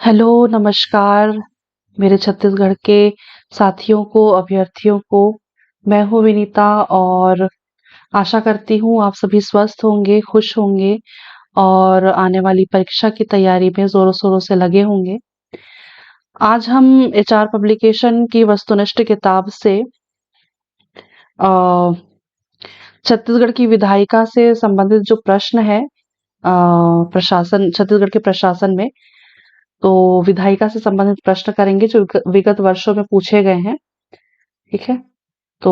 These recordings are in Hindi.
हेलो, नमस्कार मेरे छत्तीसगढ़ के साथियों को, अभ्यर्थियों को। मैं हूँ विनीता और आशा करती हूँ आप सभी स्वस्थ होंगे, खुश होंगे और आने वाली परीक्षा की तैयारी में ज़ोरों-शोरों से लगे होंगे। आज हम एचआर पब्लिकेशन की वस्तुनिष्ठ किताब से अ, छत्तीसगढ़ की विधायिका से संबंधित जो प्रश्न है प्रशासन छत्तीसगढ़ के प्रशासन में, तो विधायिका से संबंधित प्रश्न करेंगे जो विगत वर्षों में पूछे गए हैं। ठीक है, तो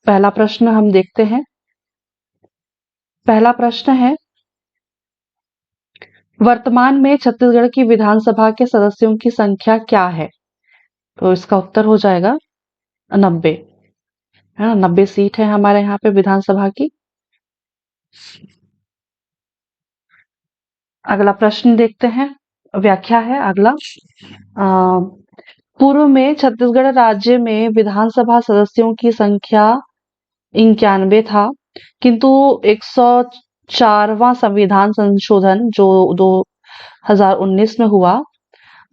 पहला प्रश्न हम देखते हैं। पहला प्रश्न है, वर्तमान में छत्तीसगढ़ की विधानसभा के सदस्यों की संख्या क्या है? तो इसका उत्तर हो जाएगा 90। है ना, 90 सीट है हमारे यहाँ पे विधानसभा की। अगला प्रश्न देखते हैं। व्याख्या है अगला। पूर्व में छत्तीसगढ़ राज्य में विधानसभा सदस्यों की संख्या 91 था, किंतु 104वां संविधान संशोधन जो 2019 में हुआ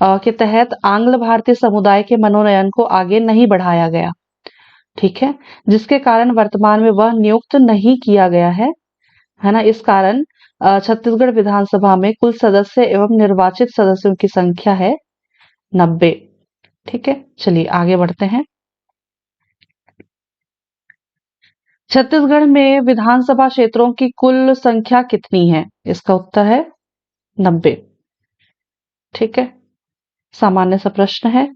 के तहत आंग्ल भारतीय समुदाय के मनोनयन को आगे नहीं बढ़ाया गया। ठीक है, जिसके कारण वर्तमान में वह नियुक्त नहीं किया गया है ना। इस कारण छत्तीसगढ़ विधानसभा में कुल सदस्य एवं निर्वाचित सदस्यों की संख्या है 90। ठीक है, चलिए आगे बढ़ते हैं। छत्तीसगढ़ में विधानसभा क्षेत्रों की कुल संख्या कितनी है? इसका उत्तर है 90। ठीक है, सामान्य सा प्रश्न है।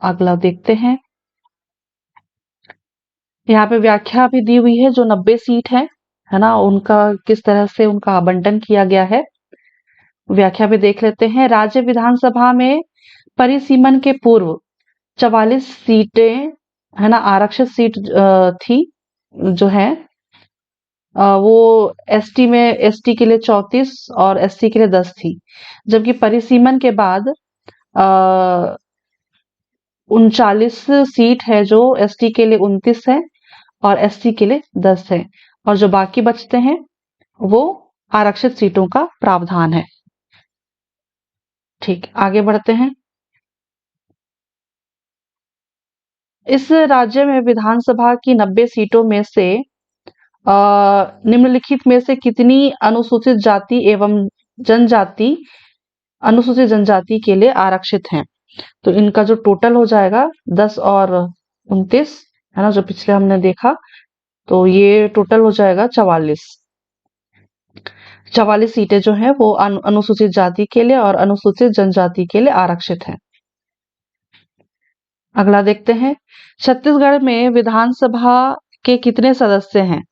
अगला देखते हैं। यहाँ पे व्याख्या भी दी हुई है जो 90 सीट है ना, उनका किस तरह से उनका आवंटन किया गया है। व्याख्या भी देख लेते हैं। राज्य विधानसभा में परिसीमन के पूर्व 44 सीटें है ना, आरक्षित सीट थी जो है वो एसटी के लिए 34 और एससी के लिए 10 थी, जबकि परिसीमन के बाद 39 सीट है जो एसटी के लिए 29 है और एससी के लिए 10 है, और जो बाकी बचते हैं वो आरक्षित सीटों का प्रावधान है। ठीक, आगे बढ़ते हैं। इस राज्य में विधानसभा की 90 सीटों में से निम्नलिखित में से कितनी जनजाति अनुसूचित जनजाति के लिए आरक्षित हैं? तो इनका जो टोटल हो जाएगा 10 और 29 है ना, जो पिछले हमने देखा, तो ये टोटल हो जाएगा 44। 44 सीटें जो हैं वो अनुसूचित जाति के लिए और अनुसूचित जनजाति के लिए आरक्षित हैं। अगला देखते हैं। छत्तीसगढ़ में विधानसभा के कितने सदस्य हैं?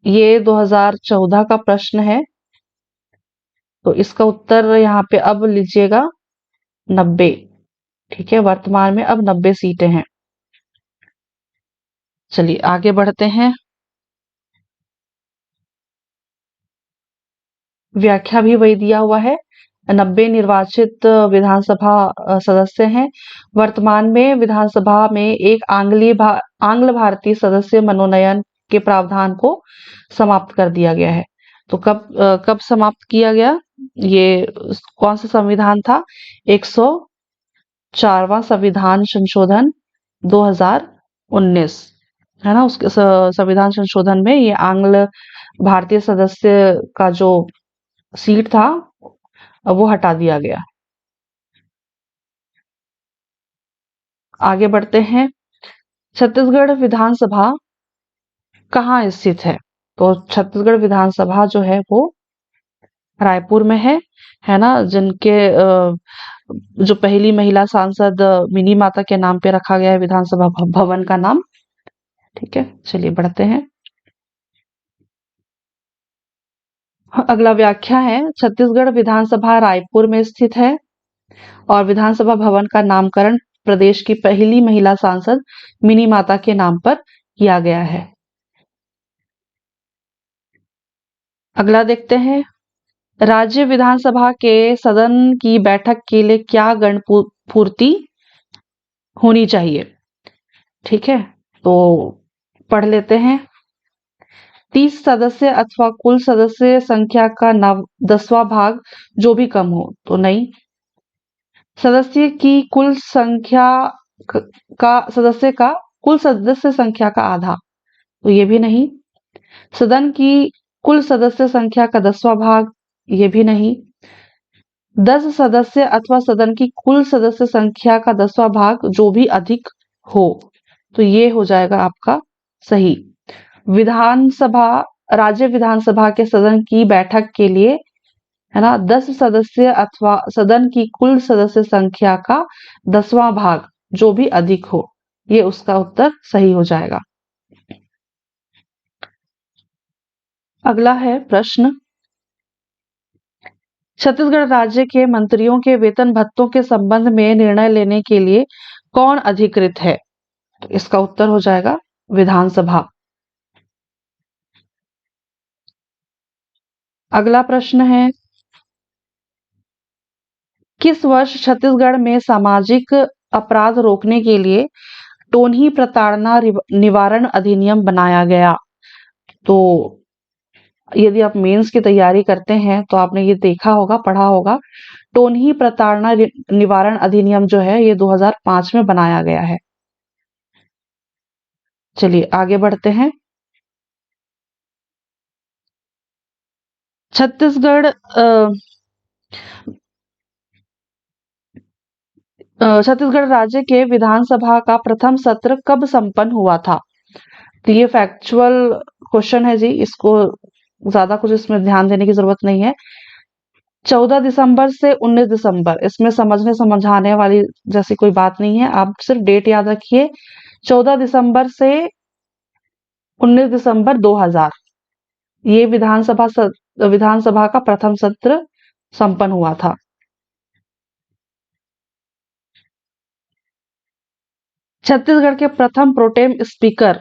ये 2014 का प्रश्न है, तो इसका उत्तर यहाँ पे अब लीजिएगा 90। ठीक है, वर्तमान में अब 90 सीटें हैं। चलिए आगे बढ़ते हैं। व्याख्या भी वही दिया हुआ है। 90 निर्वाचित विधानसभा सदस्य हैं। वर्तमान में विधानसभा में एक आंग्ल भारतीय सदस्य मनोनयन के प्रावधान को समाप्त कर दिया गया है। तो कब समाप्त किया गया? ये कौन सा संविधान था? 104वां संविधान संशोधन 2019 है ना। उसके संविधान संशोधन में ये आंग्ल भारतीय सदस्य का जो सीट था वो हटा दिया गया। आगे बढ़ते हैं। छत्तीसगढ़ विधानसभा कहाँ स्थित है? तो छत्तीसगढ़ विधानसभा जो है वो रायपुर में है ना, जिनके जो पहली महिला सांसद मिनी माता के नाम पे रखा गया है विधानसभा भवन का नाम। ठीक है, चलिए बढ़ते हैं। अगला व्याख्या है। छत्तीसगढ़ विधानसभा रायपुर में स्थित है और विधानसभा भवन का नामकरण प्रदेश की पहली महिला सांसद मिनी माता के नाम पर किया गया है। अगला देखते हैं। राज्य विधानसभा के सदन की बैठक के लिए क्या गण पूर्ति होनी चाहिए? ठीक है, तो पढ़ लेते हैं। 30 सदस्य अथवा कुल सदस्य संख्या का 10वां भाग जो भी कम हो, तो नहीं। सदस्य की कुल संख्या क- सदस्य का कुल सदस्य संख्या का आधा, तो ये भी नहीं। सदन की कुल सदस्य संख्या का 10वां भाग, ये भी नहीं। 10 सदस्य अथवा सदन की कुल सदस्य संख्या का 10वां भाग जो भी अधिक हो, तो ये हो जाएगा आपका सही। विधानसभा, राज्य विधानसभा के सदन की बैठक के लिए, है ना, 10 सदस्य अथवा सदन की कुल सदस्य संख्या का 10वां भाग जो भी अधिक हो, ये उसका उत्तर सही हो जाएगा। अगला है प्रश्न, छत्तीसगढ़ राज्य के मंत्रियों के वेतन भत्तों के संबंध में निर्णय लेने के लिए कौन अधिकृत है? तो इसका उत्तर हो जाएगा विधानसभा। अगला प्रश्न है, किस वर्ष छत्तीसगढ़ में सामाजिक अपराध रोकने के लिए टोनही प्रताड़ना निवारण अधिनियम बनाया गया? तो यदि आप मेंस की तैयारी करते हैं तो आपने ये देखा होगा, पढ़ा होगा। टोनही प्रताड़ना निवारण अधिनियम जो है ये 2005 में बनाया गया है। चलिए आगे बढ़ते हैं। छत्तीसगढ़ छत्तीसगढ़ राज्य के विधानसभा का प्रथम सत्र कब संपन्न हुआ था? तो ये फैक्चुअल क्वेश्चन है जी, इसको ज्यादा कुछ इसमें ध्यान देने की जरूरत नहीं है। 14 दिसंबर से 19 दिसंबर, इसमें समझने समझाने वाली जैसी कोई बात नहीं है, आप सिर्फ डेट याद रखिए। 14 दिसंबर से 19 दिसंबर 2000, ये विधानसभा का प्रथम सत्र संपन्न हुआ था। छत्तीसगढ़ के प्रथम प्रोटेम स्पीकर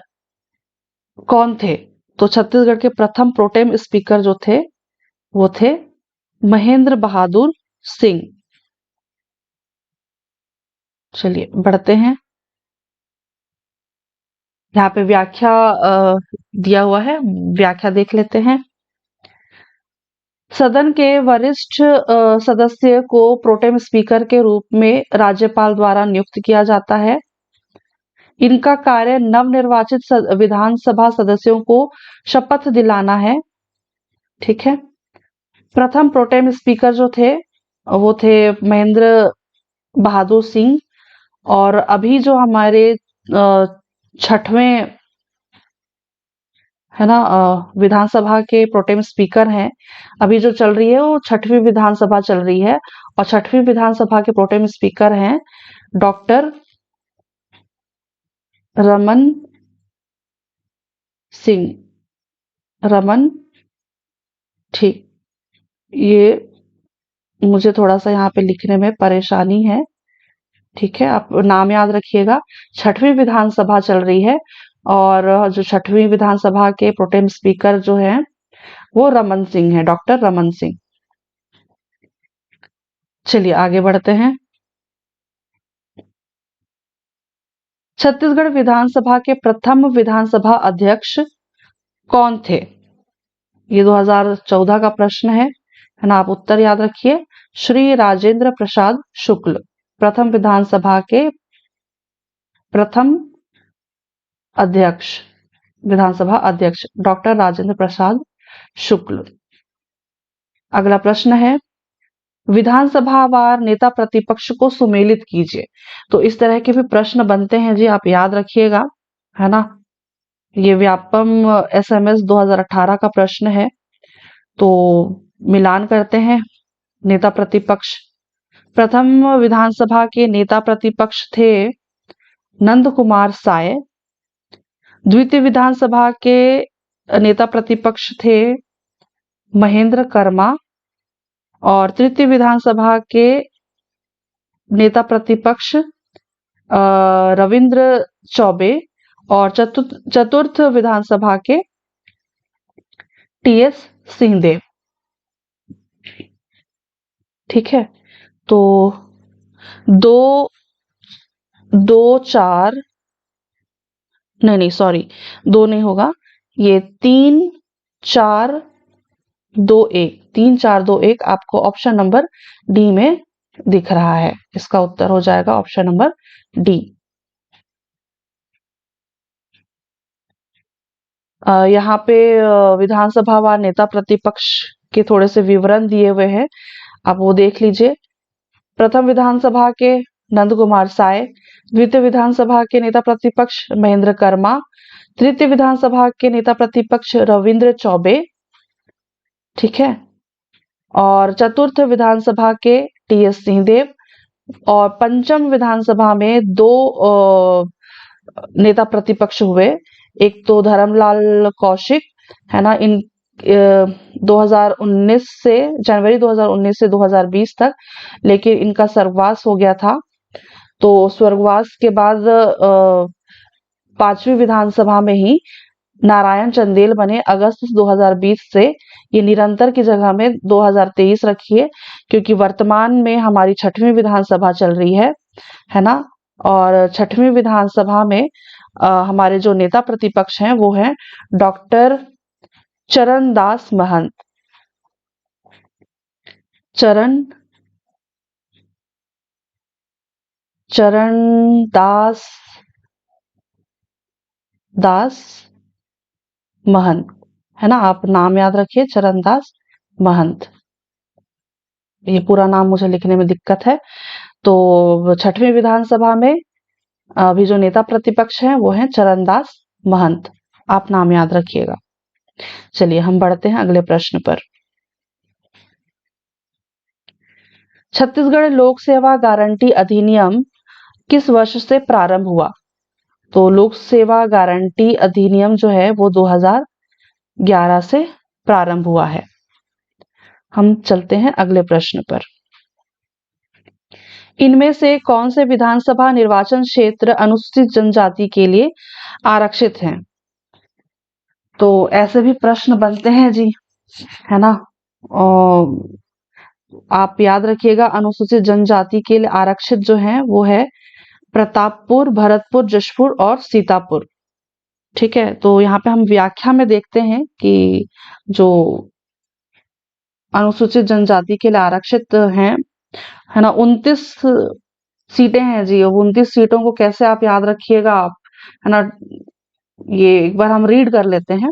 कौन थे? तो छत्तीसगढ़ के प्रथम प्रोटेम स्पीकर जो थे वो थे महेंद्र बहादुर सिंह। चलिए बढ़ते हैं। यहाँ पे व्याख्या दिया हुआ है, व्याख्या देख लेते हैं। सदन के वरिष्ठ सदस्य को प्रोटेम स्पीकर के रूप में राज्यपाल द्वारा नियुक्त किया जाता है। इनका कार्य नवनिर्वाचित विधानसभा सदस्यों को शपथ दिलाना है। ठीक है। प्रथम प्रोटेम स्पीकर जो थे वो थे महेंद्र बहादुर सिंह, और अभी जो हमारे छठवें, है ना, विधानसभा के प्रोटेम स्पीकर हैं, अभी जो चल रही है वो छठवीं विधानसभा चल रही है, और छठवीं विधानसभा के प्रोटेम स्पीकर हैं डॉक्टर रमन सिंह। रमन, ठीक, ये मुझे थोड़ा सा यहाँ पे लिखने में परेशानी है। ठीक है, आप नाम याद रखिएगा। छठवीं विधानसभा चल रही है, और जो छठवीं विधानसभा के प्रोटेम स्पीकर जो हैं वो रमन सिंह है, डॉक्टर रमन सिंह। चलिए आगे बढ़ते हैं। छत्तीसगढ़ विधानसभा के प्रथम विधानसभा अध्यक्ष कौन थे? ये 2014 का प्रश्न है ना, आप उत्तर याद रखिए। श्री राजेंद्र प्रसाद शुक्ल, प्रथम विधानसभा के प्रथम अध्यक्ष, विधानसभा अध्यक्ष डॉक्टर राजेंद्र प्रसाद शुक्ल। अगला प्रश्न है, विधानसभावार नेता प्रतिपक्ष को सुमेलित कीजिए। तो इस तरह के भी प्रश्न बनते हैं जी, आप याद रखिएगा, है ना। ये व्यापम एसएमएस 2018 का प्रश्न है। तो मिलान करते हैं। नेता प्रतिपक्ष, प्रथम विधानसभा के नेता प्रतिपक्ष थे नंद कुमार साय। द्वितीय विधानसभा के नेता प्रतिपक्ष थे महेंद्र कर्मा, और तृतीय विधानसभा के नेता प्रतिपक्ष रविंद्र चौबे, और चतुर्थ विधानसभा के टीएस सिंहदेव। ठीक है, तो दो दो चार, नहीं नहीं सॉरी, दो नहीं होगा, ये 3 4-2-1, 3-4-2-1 आपको ऑप्शन नंबर डी में दिख रहा है। इसका उत्तर हो जाएगा ऑप्शन नंबर डी। यहाँ पे विधानसभा व नेता प्रतिपक्ष के थोड़े से विवरण दिए हुए हैं, आप वो देख लीजिए। प्रथम विधानसभा के नंद कुमार साय, द्वितीय विधानसभा के नेता प्रतिपक्ष महेंद्र कर्मा, तृतीय विधानसभा के नेता प्रतिपक्ष रविंद्र चौबे, ठीक है, और चतुर्थ विधानसभा के टी.एस. सिंहदेव, और पंचम विधानसभा में दो नेता प्रतिपक्ष हुए, एक तो धर्मलाल कौशिक, है ना, इन 2019 से जनवरी 2019 से 2020 तक, लेकिन इनका स्वर्गवास हो गया था। तो स्वर्गवास के बाद पांचवी विधानसभा में ही नारायण चंदेल बने अगस्त 2020 से। ये निरंतर की जगह में 2023 रखिए, क्योंकि वर्तमान में हमारी छठवीं विधानसभा चल रही है ना। और छठवीं विधानसभा में हमारे जो नेता प्रतिपक्ष हैं वो हैं डॉक्टर चरणदास महंत। चरणदास महंत, है ना, आप नाम याद रखिए, चरणदास महंत। ये पूरा नाम मुझे लिखने में दिक्कत है। तो छठवीं विधानसभा में अभी जो नेता प्रतिपक्ष हैं वो हैं चरणदास महंत, आप नाम याद रखिएगा। चलिए हम बढ़ते हैं अगले प्रश्न पर। छत्तीसगढ़ लोक सेवा गारंटी अधिनियम किस वर्ष से प्रारंभ हुआ? तो लोक सेवा गारंटी अधिनियम जो है वो 2011 से प्रारंभ हुआ है। हम चलते हैं अगले प्रश्न पर। इनमें से कौन से विधानसभा निर्वाचन क्षेत्र अनुसूचित जनजाति के लिए आरक्षित हैं? तो ऐसे भी प्रश्न बनते हैं जी, है ना। और आप याद रखिएगा, अनुसूचित जनजाति के लिए आरक्षित जो है वो है प्रतापपुर, भरतपुर, जशपुर और सीतापुर, ठीक है। तो यहाँ पे हम व्याख्या में देखते हैं कि जो अनुसूचित जनजाति के लिए आरक्षित हैं, है ना, 29 सीटें हैं जी। 29 सीटों को कैसे आप याद रखिएगा आप, है ना, ये एक बार हम रीड कर लेते हैं।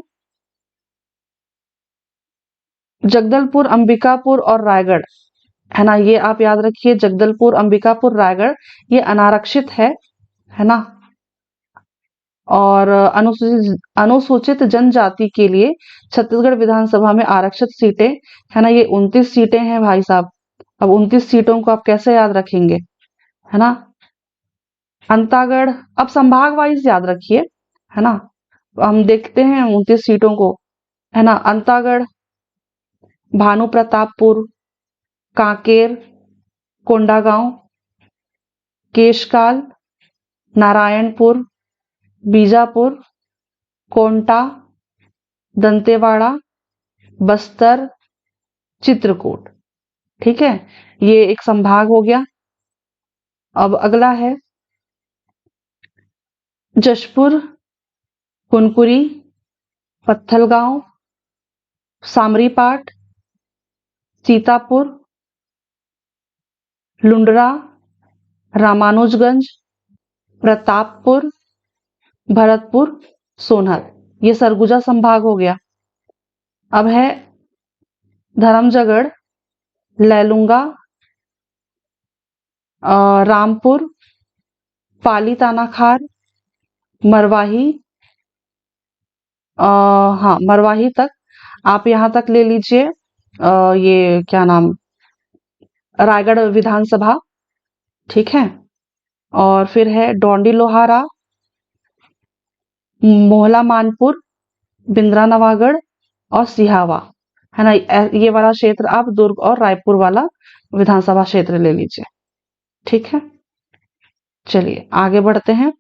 जगदलपुर, अंबिकापुर और रायगढ़, है ना, ये आप याद रखिए, जगदलपुर, अंबिकापुर, रायगढ़ ये अनारक्षित है ना। और अनुसूचित जनजाति के लिए छत्तीसगढ़ विधानसभा में आरक्षित सीटें, है ना, ये 29 सीटें हैं भाई साहब। अब 29 सीटों को आप कैसे याद रखेंगे, है ना। अंतागढ़, अब संभाग वाइज याद रखिए, है ना। हम देखते हैं 29 सीटों को, है ना। अंतागढ़, भानुप्रतापपुर, कांकेर, कोंडागांव, केशकाल, नारायणपुर, बीजापुर, कोंटा, दंतेवाड़ा, बस्तर, चित्रकूट, ठीक है, ये एक संभाग हो गया। अब अगला है जशपुर, कुनकुरी, पत्थलगांव, सामरीपाट, सीतापुर, लुंड्रा, रामानुजगंज, प्रतापपुर, भरतपुर, सोनहत, ये सरगुजा संभाग हो गया। अब है धर्मजगढ़, लैलूंगा, रामपुर, पाली तानाखार, मरवाही, हाँ मरवाही तक, आप यहाँ तक ले लीजिए। ये क्या नाम, रायगढ़ विधानसभा, ठीक है। और फिर है डोंडी लोहारा, मोहला मानपुर, बिंद्रा नवागढ़ और सिहावा, है ना। ये वाला क्षेत्र आप दुर्ग और रायपुर वाला विधानसभा क्षेत्र ले लीजिए, ठीक है। चलिए आगे बढ़ते हैं।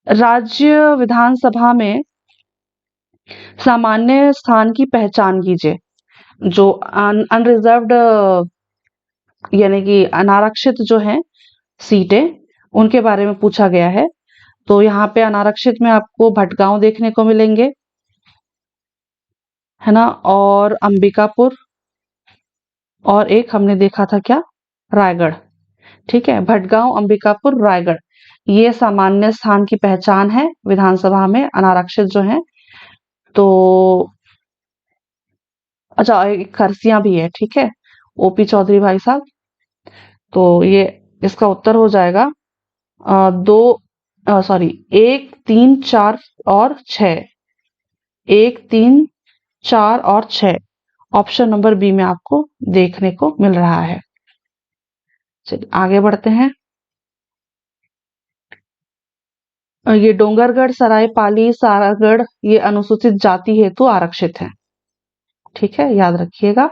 राज्य विधानसभा में सामान्य स्थान की पहचान कीजिए। जो अनरिजर्व्ड यानी कि अनारक्षित जो है सीटें, उनके बारे में पूछा गया है। तो यहाँ पे अनारक्षित में आपको भटगांव देखने को मिलेंगे, है ना, और अंबिकापुर, और एक हमने देखा था क्या, रायगढ़। ठीक है, भटगांव, अंबिकापुर, रायगढ़, ये सामान्य स्थान की पहचान है विधानसभा में अनारक्षित जो है। तो अच्छा, एक खरसिया भी है, ठीक है, ओपी चौधरी भाई साहब। तो ये इसका उत्तर हो जाएगा दो, सॉरी, 1, 3, 4 और 6, 1, 3, 4 और 6, ऑप्शन नंबर बी में आपको देखने को मिल रहा है। चलिए आगे बढ़ते हैं। ये डोंगरगढ़, सरायपाली, सारागढ़, ये अनुसूचित जाति हेतु आरक्षित है। ठीक है, याद रखिएगा,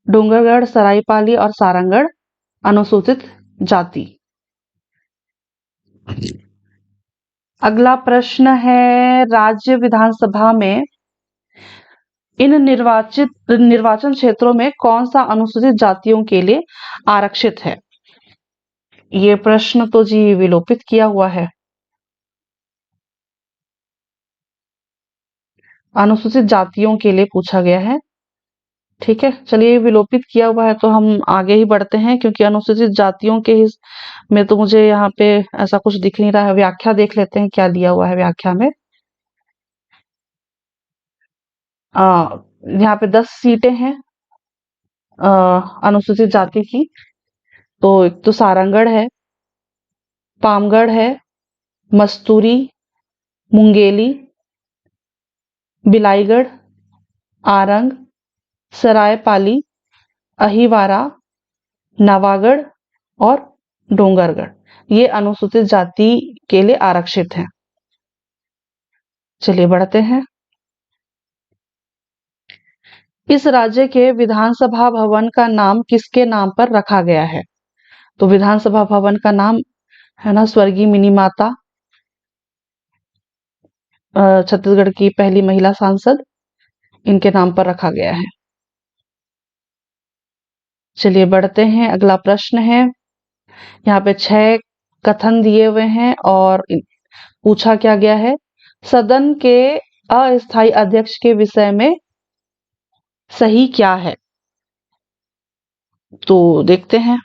डोंगरगढ़, सरायपाली और सारंगढ़ अनुसूचित जाति। अगला प्रश्न है, राज्य विधानसभा में इन निर्वाचन क्षेत्रों में कौन सा अनुसूचित जातियों के लिए आरक्षित है? ये प्रश्न तो जी विलोपित किया हुआ है, अनुसूचित जातियों के लिए पूछा गया है। ठीक है, चलिए, विलोपित किया हुआ है तो हम आगे ही बढ़ते हैं, क्योंकि अनुसूचित जातियों के में तो मुझे यहाँ पे ऐसा कुछ दिख नहीं रहा है। व्याख्या देख लेते हैं क्या दिया हुआ है व्याख्या में। यहाँ पे 10 सीटें हैं अनुसूचित जाति की। तो एक तो सारंगढ़ है, पामगढ़ है, मस्तूरी, मुंगेली, बिलाईगढ़, आरंग, सरायपाली, अहिवारा, नवागढ़ और डोंगरगढ़, ये अनुसूचित जाति के लिए आरक्षित हैं। चलिए बढ़ते हैं। इस राज्य के विधानसभा भवन का नाम किसके नाम पर रखा गया है? तो विधानसभा भवन का नाम है ना, स्वर्गीय मिनी माता, छत्तीसगढ़ की पहली महिला सांसद, इनके नाम पर रखा गया है। चलिए बढ़ते हैं, अगला प्रश्न है। यहाँ पे 6 कथन दिए हुए हैं और पूछा क्या गया है, सदन के अस्थायी अध्यक्ष के विषय में सही क्या है? तो देखते हैं।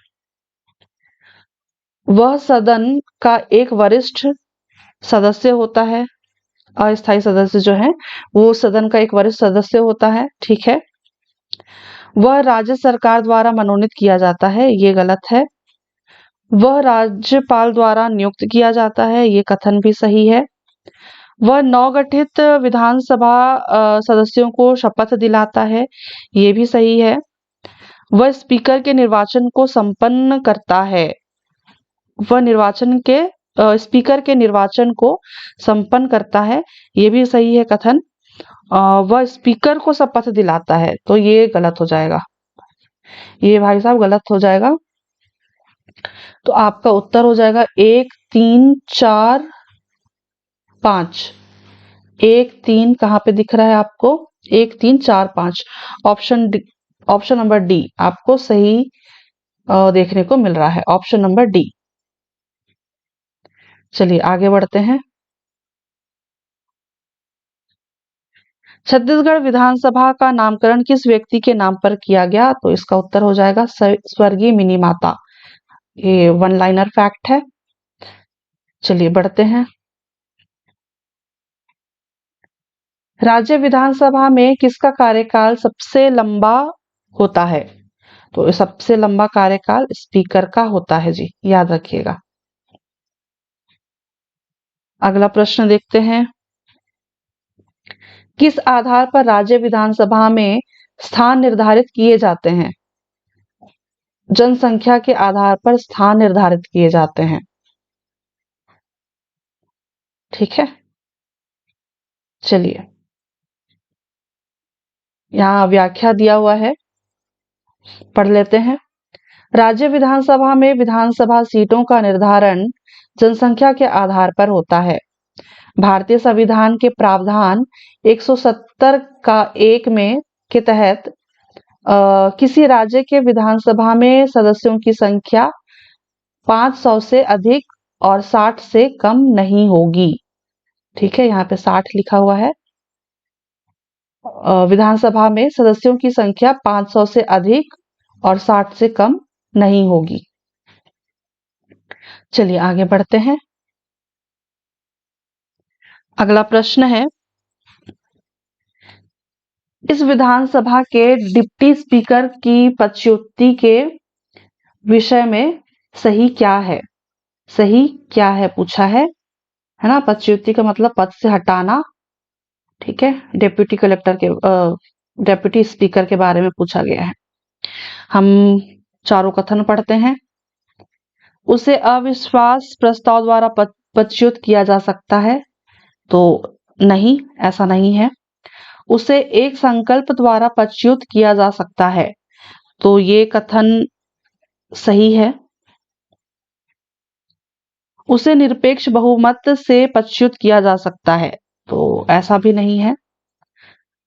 वह सदन का एक वरिष्ठ सदस्य होता है, अस्थायी सदस्य जो है वो सदन का एक वरिष्ठ सदस्य होता है। ठीक है, वह राज्य सरकार द्वारा मनोनीत किया जाता है, ये गलत है। वह राज्यपाल द्वारा नियुक्त किया जाता है, ये कथन भी सही है। वह नवगठित विधानसभा सदस्यों को शपथ दिलाता है, ये भी सही है। वह स्पीकर के निर्वाचन को संपन्न करता है, वह स्पीकर के निर्वाचन को संपन्न करता है, ये भी सही है कथन। वह स्पीकर को शपथ दिलाता है, तो ये गलत हो जाएगा, ये भाई साहब गलत हो जाएगा। तो आपका उत्तर हो जाएगा 1, 3, 4, 5। 1, 3 कहाँ पे दिख रहा है आपको? 1, 3, 4, 5, ऑप्शन नंबर डी आपको सही देखने को मिल रहा है, ऑप्शन नंबर डी। चलिए आगे बढ़ते हैं। छत्तीसगढ़ विधानसभा का नामकरण किस व्यक्ति के नाम पर किया गया? तो इसका उत्तर हो जाएगा स्वर्गीय मिनी माता, ये वन लाइनर फैक्ट है। चलिए बढ़ते हैं। राज्य विधानसभा में किसका कार्यकाल सबसे लंबा होता है? तो सबसे लंबा कार्यकाल स्पीकर का होता है जी, याद रखिएगा। अगला प्रश्न देखते हैं। किस आधार पर राज्य विधानसभा में स्थान निर्धारित किए जाते हैं? जनसंख्या के आधार पर स्थान निर्धारित किए जाते हैं। ठीक है, चलिए, यहाँ व्याख्या दिया हुआ है, पढ़ लेते हैं। राज्य विधानसभा में विधानसभा सीटों का निर्धारण जनसंख्या के आधार पर होता है। भारतीय संविधान के प्रावधान 170 का 1 में के तहत किसी राज्य के विधानसभा में सदस्यों की संख्या 500 से अधिक और 60 से कम नहीं होगी। ठीक है, यहाँ पे 60 लिखा हुआ है। विधानसभा में सदस्यों की संख्या 500 से अधिक और 60 से कम नहीं होगी। चलिए आगे बढ़ते हैं। अगला प्रश्न है, इस विधानसभा के डिप्टी स्पीकर की पदच्युति के विषय में सही क्या है? सही क्या है पूछा है ना। पदच्युति का मतलब पद से हटाना। ठीक है, डेप्यूटी स्पीकर के बारे में पूछा गया है। हम चारों कथन पढ़ते हैं। उसे अविश्वास प्रस्ताव द्वारा पदच्युत किया जा सकता है, तो नहीं, ऐसा नहीं है। उसे एक संकल्प द्वारा पदच्युत किया जा सकता है, तो ये कथन सही है। उसे निरपेक्ष बहुमत से पदच्युत किया जा सकता है, तो ऐसा भी नहीं है।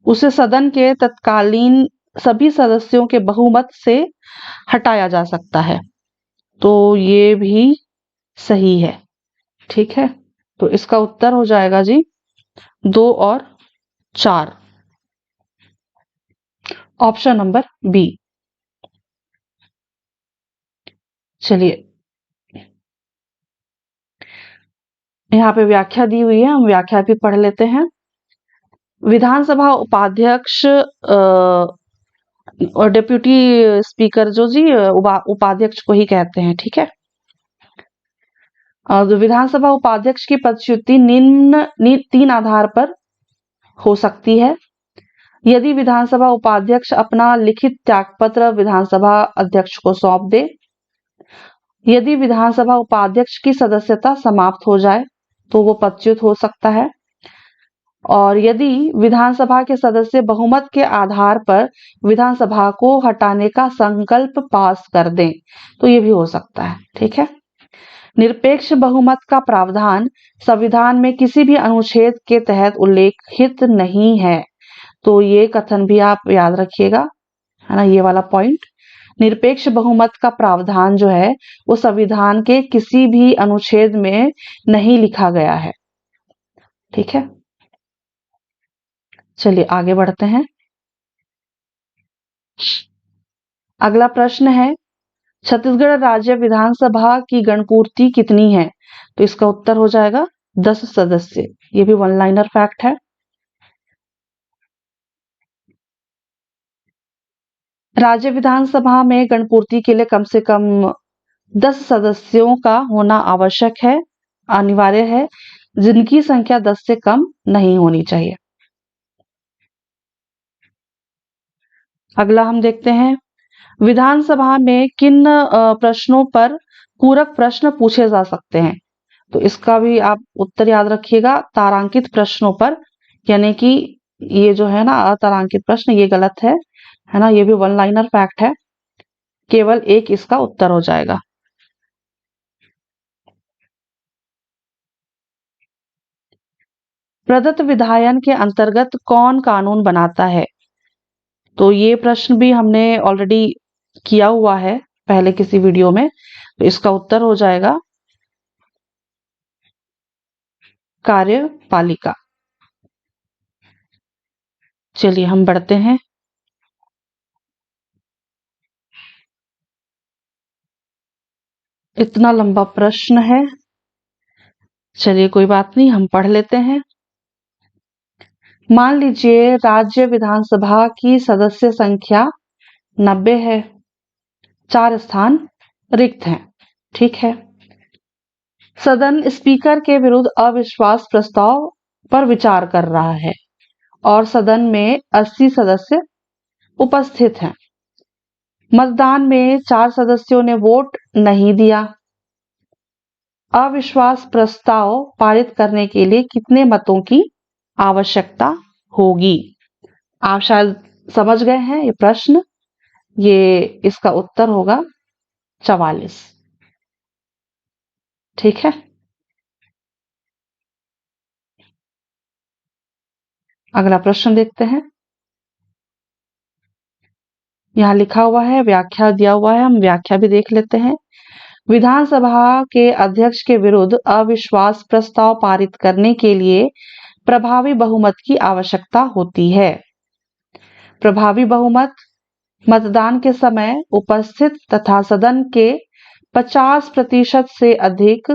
उसे सदन के तत्कालीन सभी सदस्यों के बहुमत से हटाया जा सकता है, तो ये भी सही है। ठीक है, तो इसका उत्तर हो जाएगा जी 2 और 4, ऑप्शन नंबर बी। चलिए, यहाँ पे व्याख्या दी हुई है, हम व्याख्या भी पढ़ लेते हैं। विधानसभा उपाध्यक्ष और डिप्यूटी स्पीकर जो जी उपाध्यक्ष को ही कहते हैं। ठीक है, और विधानसभा उपाध्यक्ष की पदच्युति निम्न 3 आधार पर हो सकती है। यदि विधानसभा उपाध्यक्ष अपना लिखित त्यागपत्र विधानसभा अध्यक्ष को सौंप दे, यदि विधानसभा उपाध्यक्ष की सदस्यता समाप्त हो जाए तो वो पदच्युत हो सकता है, और यदि विधानसभा के सदस्य बहुमत के आधार पर विधानसभा को हटाने का संकल्प पास कर दें, तो ये भी हो सकता है। ठीक है, निरपेक्ष बहुमत का प्रावधान संविधान में किसी भी अनुच्छेद के तहत उल्लेखित नहीं है, तो ये कथन भी आप याद रखिएगा, है ना, ये वाला पॉइंट। निरपेक्ष बहुमत का प्रावधान जो है वो संविधान के किसी भी अनुच्छेद में नहीं लिखा गया है। ठीक है, चलिए आगे बढ़ते हैं। अगला प्रश्न है, छत्तीसगढ़ राज्य विधानसभा की गणपूर्ति कितनी है? तो इसका उत्तर हो जाएगा 10 सदस्य। ये भी वन लाइनर फैक्ट है। राज्य विधानसभा में गणपूर्ति के लिए कम से कम 10 सदस्यों का होना आवश्यक है, अनिवार्य है, जिनकी संख्या 10 से कम नहीं होनी चाहिए। अगला हम देखते हैं, विधानसभा में किन प्रश्नों पर पूरक प्रश्न पूछे जा सकते हैं? तो इसका भी आप उत्तर याद रखिएगा, तारांकित प्रश्नों पर, यानी कि ये जो है ना अतारांकित प्रश्न, ये गलत है ना, ये भी वन लाइनर फैक्ट है। केवल एक इसका उत्तर हो जाएगा। प्रदत्त विधायन के अंतर्गत कौन कानून बनाता है? तो ये प्रश्न भी हमने ऑलरेडी किया हुआ है पहले किसी वीडियो में, तो इसका उत्तर हो जाएगा कार्यपालिका। चलिए हम बढ़ते हैं। इतना लंबा प्रश्न है, चलिए कोई बात नहीं, हम पढ़ लेते हैं। मान लीजिए राज्य विधानसभा की सदस्य संख्या 90 है, 4 स्थान रिक्त हैं। ठीक है, सदन स्पीकर के विरुद्ध अविश्वास प्रस्ताव पर विचार कर रहा है और सदन में 80 सदस्य उपस्थित हैं। मतदान में 4 सदस्यों ने वोट नहीं दिया। अविश्वास प्रस्ताव पारित करने के लिए कितने मतों की आवश्यकता होगी? आप शायद समझ गए हैं ये प्रश्न, ये इसका उत्तर होगा 44। ठीक है, अगला प्रश्न देखते हैं। यहाँ लिखा हुआ है, व्याख्या दिया हुआ है, हम व्याख्या भी देख लेते हैं। विधानसभा के अध्यक्ष के विरुद्ध अविश्वास प्रस्ताव पारित करने के लिए प्रभावी बहुमत की आवश्यकता होती है। प्रभावी बहुमत मतदान के समय उपस्थित तथा सदन के 50% से अधिक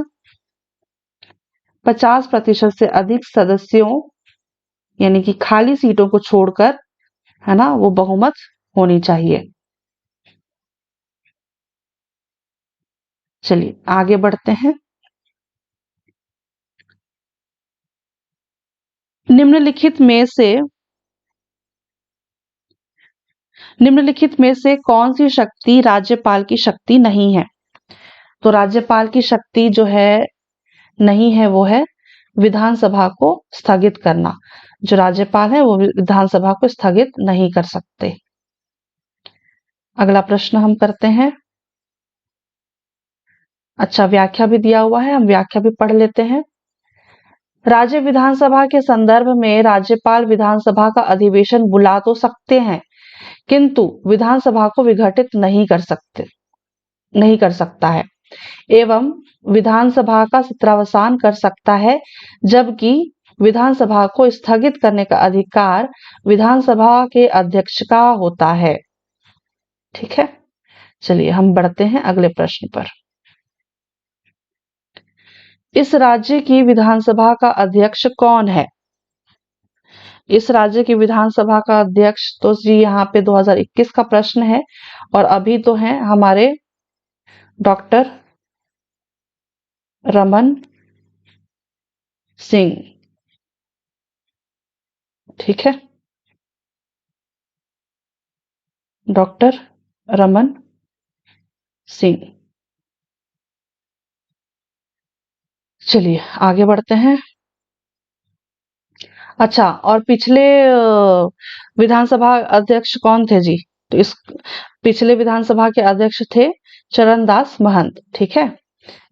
50% से अधिक सदस्यों यानी कि खाली सीटों को छोड़कर, है ना, वो बहुमत होनी चाहिए। चलिए आगे बढ़ते हैं। निम्नलिखित में से कौन सी शक्ति राज्यपाल की शक्ति नहीं है? तो राज्यपाल की शक्ति जो है नहीं है वो है विधानसभा को स्थगित करना। जो राज्यपाल है वो विधानसभा को स्थगित नहीं कर सकते। अगला प्रश्न हम करते हैं। अच्छा, व्याख्या भी दिया हुआ है, हम व्याख्या भी पढ़ लेते हैं। राज्य विधानसभा के संदर्भ में राज्यपाल विधानसभा का अधिवेशन बुला तो सकते हैं, किंतु विधानसभा को विघटित नहीं कर सकता है एवं विधानसभा का सत्रावसान कर सकता है, जबकि विधानसभा को स्थगित करने का अधिकार विधानसभा के अध्यक्ष का होता है। ठीक है, चलिए हम बढ़ते हैं अगले प्रश्न पर। इस राज्य की विधानसभा का अध्यक्ष कौन है? इस राज्य की विधानसभा का अध्यक्ष तो जी यहाँ पे 2021 का प्रश्न है और अभी तो है हमारे डॉक्टर रमन सिंह। ठीक है, डॉक्टर रमन सिंह। चलिए आगे बढ़ते हैं। अच्छा, और पिछले विधानसभा अध्यक्ष कौन थे जी? तो इस पिछले विधानसभा के अध्यक्ष थे चरणदास महंत। ठीक है,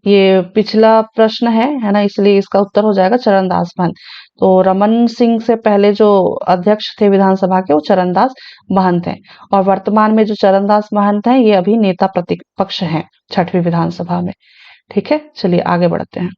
ये पिछला प्रश्न है ना, इसलिए इसका उत्तर हो जाएगा चरणदास महंत। तो रमन सिंह से पहले जो अध्यक्ष थे विधानसभा के वो चरणदास महंत हैं और वर्तमान में जो चरणदास महंत हैं ये अभी नेता प्रतिपक्ष हैं 6वीं विधानसभा में। ठीक है, चलिए आगे बढ़ते हैं।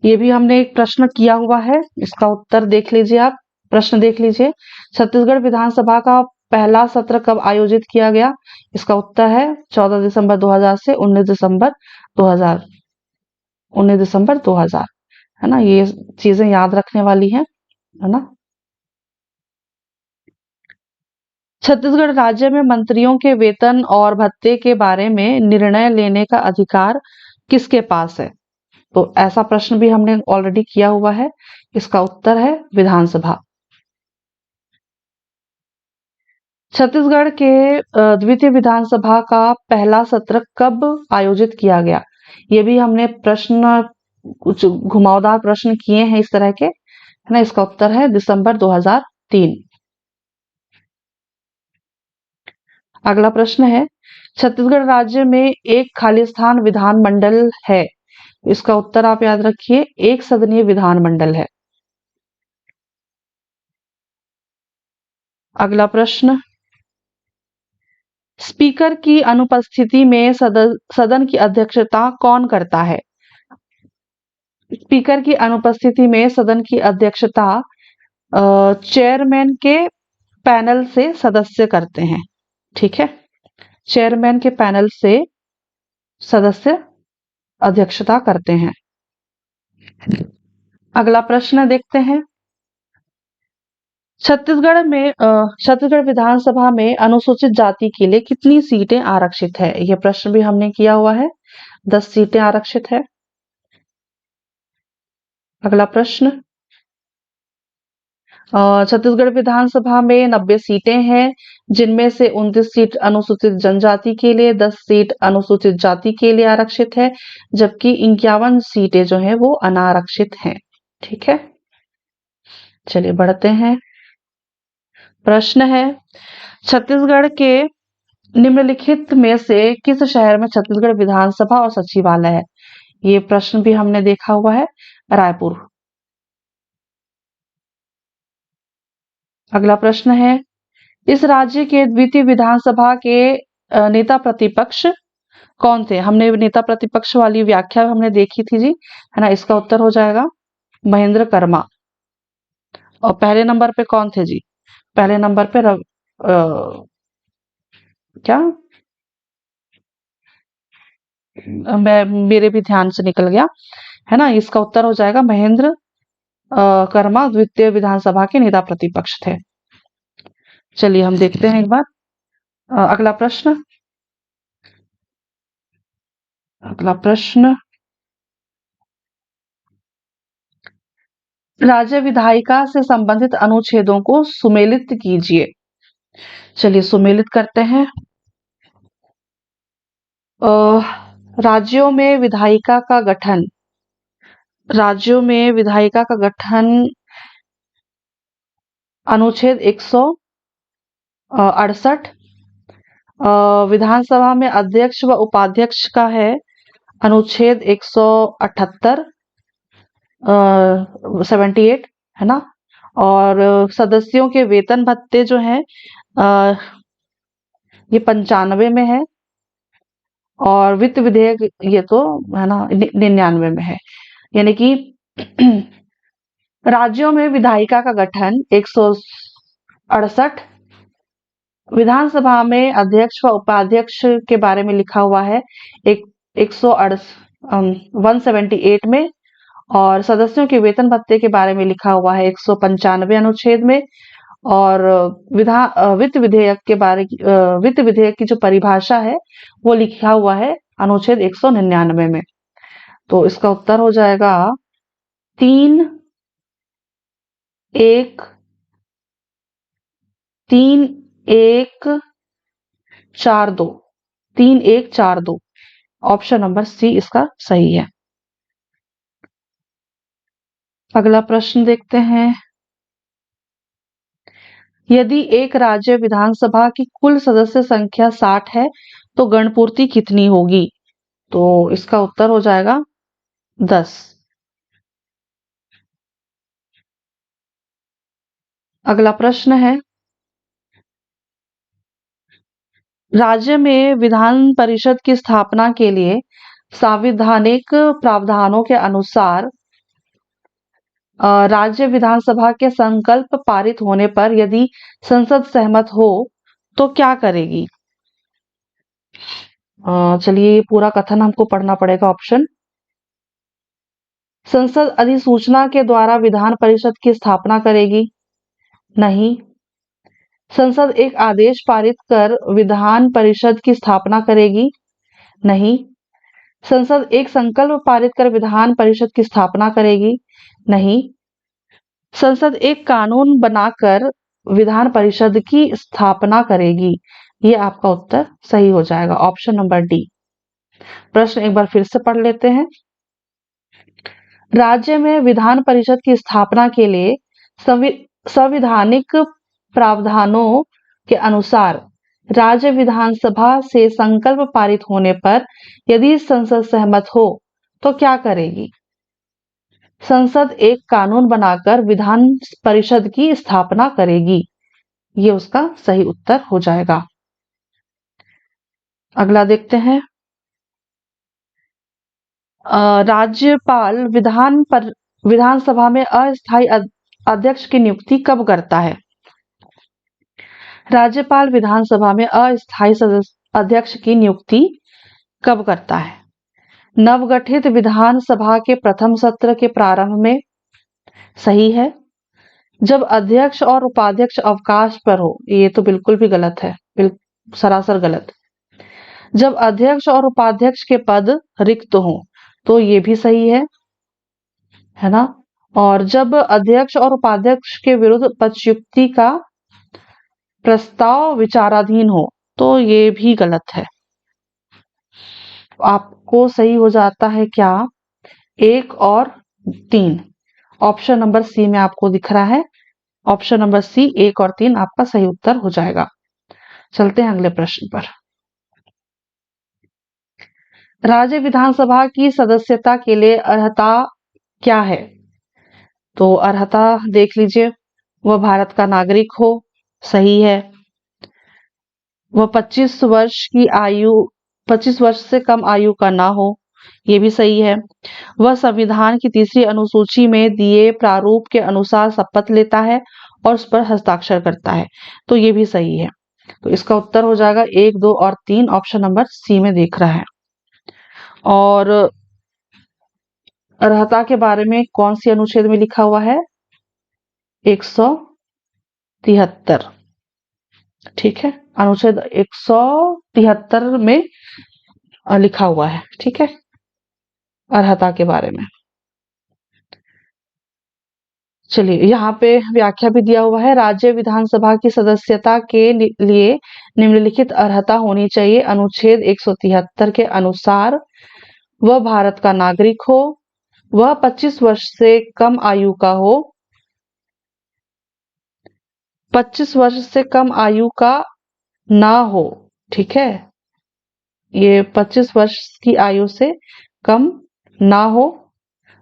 ये भी हमने एक प्रश्न किया हुआ है, इसका उत्तर देख लीजिए आप। प्रश्न देख लीजिए, छत्तीसगढ़ विधानसभा का पहला सत्र कब आयोजित किया गया? इसका उत्तर है 14 दिसंबर 2000 से 19 दिसंबर 2000। 19 दिसंबर 2000, है ना, ये चीजें याद रखने वाली हैं, है ना। छत्तीसगढ़ राज्य में मंत्रियों के वेतन और भत्ते के बारे में निर्णय लेने का अधिकार किसके पास है? तो ऐसा प्रश्न भी हमने ऑलरेडी किया हुआ है, इसका उत्तर है विधानसभा। छत्तीसगढ़ के द्वितीय विधानसभा का पहला सत्र कब आयोजित किया गया? ये भी हमने प्रश्न कुछ घुमावदार प्रश्न किए हैं इस तरह के, है ना। इसका उत्तर है दिसंबर 2003। अगला प्रश्न है, छत्तीसगढ़ राज्य में एक खाली स्थान विधानमंडल है। इसका उत्तर आप याद रखिए, एक सदनीय विधानमंडल है। अगला प्रश्न, स्पीकर की अनुपस्थिति में सदन की अध्यक्षता कौन करता है? स्पीकर की अनुपस्थिति में सदन की अध्यक्षता चेयरमैन के पैनल से सदस्य करते हैं। ठीक है, चेयरमैन के पैनल से सदस्य अध्यक्षता करते हैं। अगला प्रश्न देखते हैं, छत्तीसगढ़ विधानसभा में अनुसूचित जाति के लिए कितनी सीटें आरक्षित है? यह प्रश्न भी हमने किया हुआ है, 10 सीटें आरक्षित है। अगला प्रश्न, छत्तीसगढ़ विधानसभा में 90 सीटें हैं, जिनमें से 29 सीट अनुसूचित जनजाति के लिए, 10 सीट अनुसूचित जाति के लिए आरक्षित है, जबकि 51 सीटें जो हैं वो अनारक्षित हैं। ठीक है, चलिए बढ़ते हैं। प्रश्न है, छत्तीसगढ़ के निम्नलिखित में से किस शहर में छत्तीसगढ़ विधानसभा और सचिवालय है? ये प्रश्न भी हमने देखा हुआ है, रायपुर। अगला प्रश्न है, इस राज्य के द्वितीय विधानसभा के नेता प्रतिपक्ष कौन थे? हमने नेता प्रतिपक्ष वाली व्याख्या हमने देखी थी जी, है ना? इसका उत्तर हो जाएगा महेंद्र कर्मा। और पहले नंबर पे कौन थे जी? पहले नंबर पे क्या, मैं मेरे भी ध्यान से निकल गया, है ना? इसका उत्तर हो जाएगा महेंद्र कर्मा द्वितीय विधानसभा के नेता प्रतिपक्ष थे। चलिए हम देखते हैं एक बार अगला प्रश्न। अगला प्रश्न, राज्य विधायिका से संबंधित अनुच्छेदों को सुमेलित कीजिए। चलिए सुमेलित करते हैं। राज्यों में विधायिका का गठन, राज्यों में विधायिका का गठन अनुच्छेद 168, विधानसभा में अध्यक्ष व उपाध्यक्ष का है अनुच्छेद 178, 78, है ना? और सदस्यों के वेतन भत्ते जो हैं ये 95 में है, और वित्त विधेयक ये तो है ना 99 में है। यानी कि राज्यों में विधायिका का गठन 168, विधानसभा में अध्यक्ष व उपाध्यक्ष के बारे में लिखा हुआ है एक 178 में, और सदस्यों के वेतन भत्ते के बारे में लिखा हुआ है 195 अनुच्छेद में, और वित्त विधेयक के वित्त विधेयक की जो परिभाषा है वो लिखा हुआ है अनुच्छेद 199 में। तो इसका उत्तर हो जाएगा 3142, 3142, ऑप्शन नंबर सी इसका सही है। अगला प्रश्न देखते हैं। यदि एक राज्य विधानसभा की कुल सदस्य संख्या 60 है तो गणपूर्ति कितनी होगी? तो इसका उत्तर हो जाएगा 10। अगला प्रश्न है, राज्य में विधान परिषद की स्थापना के लिए संवैधानिक प्रावधानों के अनुसार राज्य विधानसभा के संकल्प पारित होने पर यदि संसद सहमत हो तो क्या करेगी? चलिए पूरा कथन हमको पढ़ना पड़ेगा। ऑप्शन, संसद अधिसूचना के द्वारा विधान परिषद की स्थापना करेगी, नहीं। संसद एक आदेश पारित कर विधान परिषद की स्थापना करेगी, नहीं। संसद एक संकल्प पारित कर विधान परिषद की स्थापना करेगी, नहीं। संसद एक कानून बनाकर विधान परिषद की स्थापना करेगी। ये आपका उत्तर सही हो जाएगा, ऑप्शन नंबर डी। प्रश्न एक बार फिर से पढ़ लेते हैं। राज्य में विधान परिषद की स्थापना के लिए संवैधानिक प्रावधानों के अनुसार राज्य विधानसभा से संकल्प पारित होने पर यदि संसद सहमत हो तो क्या करेगी? संसद एक कानून बनाकर विधान परिषद की स्थापना करेगी। ये उसका सही उत्तर हो जाएगा। अगला देखते हैं। राज्यपाल विधानसभा में अस्थायी अध्यक्ष की नियुक्ति कब करता है? राज्यपाल विधानसभा में अस्थायी अध्यक्ष की नियुक्ति कब करता है? नवगठित विधानसभा के प्रथम सत्र के प्रारंभ में, सही है। जब अध्यक्ष और उपाध्यक्ष अवकाश पर हो, ये तो बिल्कुल भी गलत है, सरासर गलत। जब अध्यक्ष और उपाध्यक्ष के पद रिक्त हो तो ये भी सही है ना। और जब अध्यक्ष और उपाध्यक्ष के विरुद्ध पदच्युति का प्रस्ताव विचाराधीन हो तो ये भी गलत है। आपको सही हो जाता है क्या? 1 और 3, ऑप्शन नंबर सी में आपको दिख रहा है। ऑप्शन नंबर सी 1 और 3 आपका सही उत्तर हो जाएगा। चलते हैं अगले प्रश्न पर। राज्य विधानसभा की सदस्यता के लिए अर्हता क्या है? तो अर्हता देख लीजिए, वह भारत का नागरिक हो, सही है। वह 25 वर्ष की आयु 25 वर्ष से कम आयु का ना हो, ये भी सही है। वह संविधान की तीसरी अनुसूची में दिए प्रारूप के अनुसार शपथ लेता है और उस पर हस्ताक्षर करता है, तो ये भी सही है। तो इसका उत्तर हो जाएगा 1, 2 और 3, ऑप्शन नंबर सी में दिख रहा है। और अर्हता के बारे में कौन सी अनुच्छेद में लिखा हुआ है? 173। ठीक है, अनुच्छेद 173 में लिखा हुआ है। ठीक है, अर्हता के बारे में। चलिए, यहाँ पे व्याख्या भी दिया हुआ है। राज्य विधानसभा की सदस्यता के लिए निम्नलिखित अर्हता होनी चाहिए। अनुच्छेद 173 के अनुसार वह भारत का नागरिक हो, वह 25 वर्ष से कम आयु का हो, 25 वर्ष से कम आयु का ना हो। ठीक है, ये 25 वर्ष की आयु से कम ना हो,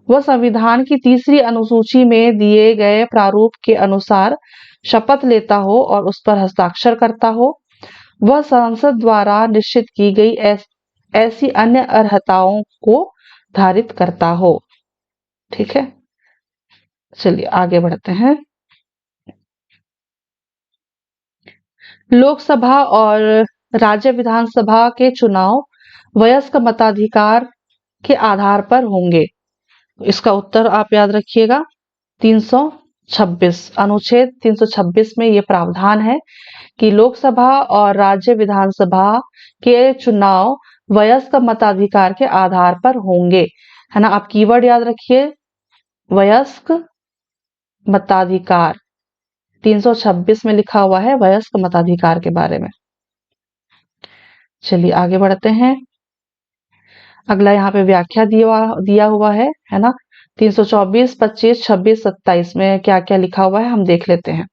वह संविधान की तीसरी अनुसूची में दिए गए प्रारूप के अनुसार शपथ लेता हो और उस पर हस्ताक्षर करता हो, वह संसद द्वारा निश्चित की गई ऐसी अन्य अर्हताओं को धारित करता हो। ठीक है, चलिए आगे बढ़ते हैं। लोकसभा और राज्य विधानसभा के चुनाव वयस्क मताधिकार के आधार पर होंगे। इसका उत्तर आप याद रखिएगा 326। अनुच्छेद 326 में ये प्रावधान है कि लोकसभा और राज्य विधानसभा के चुनाव वयस्क मताधिकार के आधार पर होंगे, है ना। आप कीवर्ड याद रखिए, वयस्क मताधिकार। 326 में लिखा हुआ है वयस्क मताधिकार के बारे में। चलिए आगे बढ़ते हैं। अगला यहाँ पे व्याख्या दिया हुआ है ना। 324, 25, 26, 27 में क्या क्या लिखा हुआ है हम देख लेते हैं।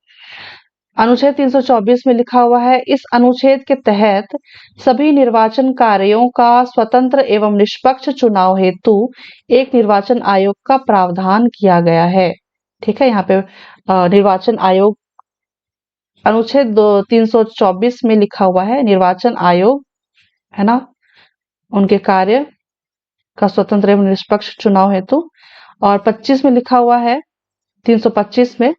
अनुच्छेद 324 में लिखा हुआ है, इस अनुच्छेद के तहत सभी निर्वाचन कार्यों का स्वतंत्र एवं निष्पक्ष चुनाव हेतु एक निर्वाचन आयोग का प्रावधान किया गया है। ठीक है, यहाँ पे निर्वाचन आयोग अनुच्छेद 324 में लिखा हुआ है निर्वाचन आयोग, है ना, उनके कार्य का स्वतंत्र एवं निष्पक्ष चुनाव हेतु। और 25 में लिखा हुआ है 325 में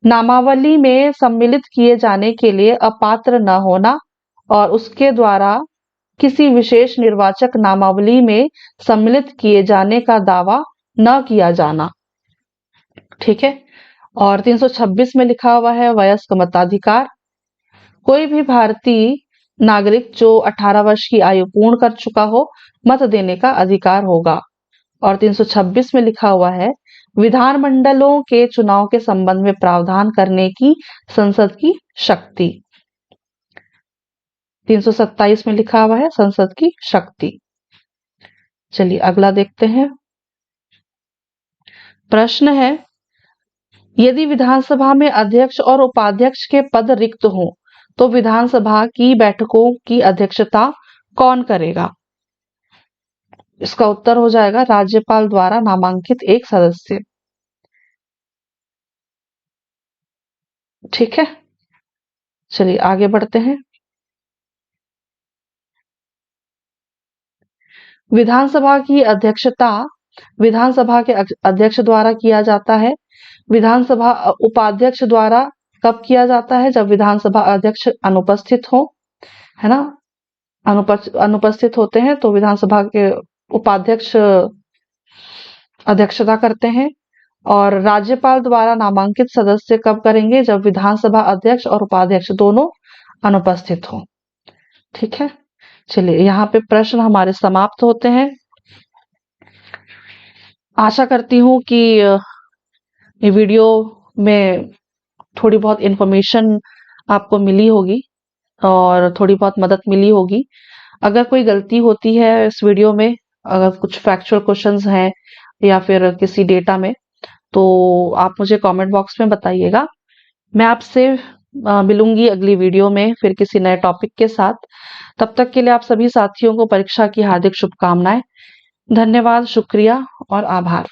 नामावली में सम्मिलित किए जाने के लिए अपात्र न होना और उसके द्वारा किसी विशेष निर्वाचक नामावली में सम्मिलित किए जाने का दावा न किया जाना। ठीक है, और 326 में लिखा हुआ है वयस्क मताधिकार। कोई भी भारतीय नागरिक जो 18 वर्ष की आयु पूर्ण कर चुका हो मत देने का अधिकार होगा। और 326 में लिखा हुआ है विधानमंडलों के चुनाव के संबंध में प्रावधान करने की संसद की शक्ति। 327 में लिखा हुआ है संसद की शक्ति। चलिए अगला देखते हैं। प्रश्न है, यदि विधानसभा में अध्यक्ष और उपाध्यक्ष के पद रिक्त हो तो विधानसभा की बैठकों की अध्यक्षता कौन करेगा? इसका उत्तर हो जाएगा राज्यपाल द्वारा नामांकित एक सदस्य। ठीक है, चलिए आगे बढ़ते हैं। विधानसभा की अध्यक्षता विधानसभा के अध्यक्ष द्वारा किया जाता है। विधानसभा उपाध्यक्ष द्वारा कब किया जाता है? जब विधानसभा अध्यक्ष अनुपस्थित हो, है ना। अनुपस्थित होते हैं तो विधानसभा के उपाध्यक्ष अध्यक्षता करते हैं। और राज्यपाल द्वारा नामांकित सदस्य कब करेंगे? जब विधानसभा अध्यक्ष और उपाध्यक्ष दोनों अनुपस्थित हो। ठीक है, चलिए यहाँ पे प्रश्न हमारे समाप्त होते हैं। आशा करती हूँ कि ये वीडियो में थोड़ी बहुत इंफॉर्मेशन आपको मिली होगी और थोड़ी बहुत मदद मिली होगी। अगर कोई गलती होती है इस वीडियो में, अगर कुछ फैक्चुअल क्वेश्चंस हैं या फिर किसी डेटा में, तो आप मुझे कमेंट बॉक्स में बताइएगा। मैं आपसे मिलूंगी अगली वीडियो में फिर किसी नए टॉपिक के साथ। तब तक के लिए आप सभी साथियों को परीक्षा की हार्दिक शुभकामनाएं। धन्यवाद, शुक्रिया और आभार।